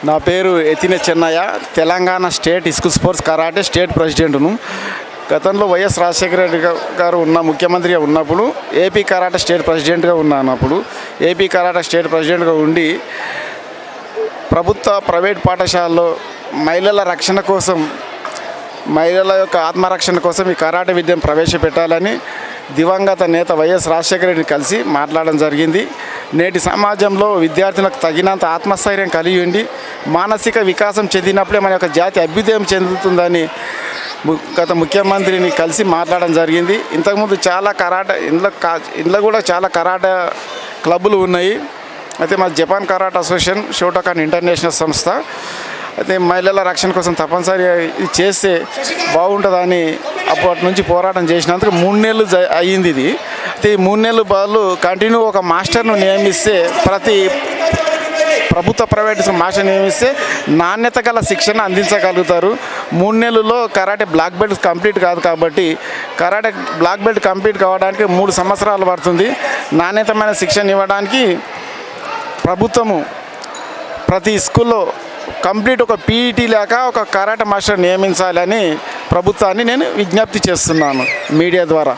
నా పేరు Ethina Chennaiah, Telangana state school sports karate state ప్రెసిడెంట్ను. గతంలో వైఎస్ రాజశేఖర రెడ్డి గారు ముఖ్యమంత్రిగా ఉన్నప్పుడు ఏపీ కరాటే స్టేట్ ప్రెసిడెంట్గా ఉన్నాను. అప్పుడు ఏపీ కరాటే స్టేట్ ప్రెసిడెంట్గా ఉండి ప్రభుత్వ ప్రైవేట్ పాఠశాలలో మహిళల రక్షణ కోసం, మహిళల యొక్క ఆత్మరక్షణ కోసం ఈ కరాటే విద్యను ప్రవేశపెట్టాలని దివంగత నేత వైఎస్ రాజశేఖర రెడ్డిని కలిసి మాట్లాడడం జరిగింది. నేటి సమాజంలో విద్యార్థులకు తగినంత ఆత్మస్థైర్యం కలిగి ఉండి మానసిక వికాసం చెందినప్పుడే మన యొక్క జాతి అభ్యుదయం చెందుతుందని గత ముఖ్యమంత్రిని కలిసి మాట్లాడడం జరిగింది. ఇంతకుముందు చాలా కరాటే ఇంట్లో కూడా చాలా కరాటే క్లబ్బులు ఉన్నాయి. అయితే మా Japan karate association, Shotokan international సంస్థ అయితే మహిళల రక్షణ కోసం తప్పనిసరిగా ఇది చేస్తే బాగుంటుందని అప్పటి నుంచి పోరాటం చేసినందుకు 3 నెలలు అయ్యింది. ఇది అయితే ఈ 3 నెలలు బదులు కంటిన్యూ ఒక మాస్టర్ను నియమిస్తే, ప్రతి ప్రభుత్వ ప్రైవేట్ మాస్టర్ నియమిస్తే నాణ్యత గల శిక్షణ అందించగలుగుతారు. 3 నెలల్లో కరాటే బ్లాక్ బెల్ట్ కంప్లీట్ కాదు కాబట్టి కరాటే బ్లాక్ బెల్ట్ కంప్లీట్ కావడానికి 3 సంవత్సరాలు పడుతుంది. నాణ్యతమైన శిక్షణ ఇవ్వడానికి ప్రభుత్వము ప్రతి స్కూల్లో కంప్లీట్ ఒక పీఈటీ లేక ఒక కరాటే మాస్టర్ నియమించాలని ప్రభుత్వాన్ని నేను విజ్ఞప్తి చేస్తున్నాను మీడియా ద్వారా.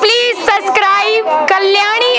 Please subscribe Kalyani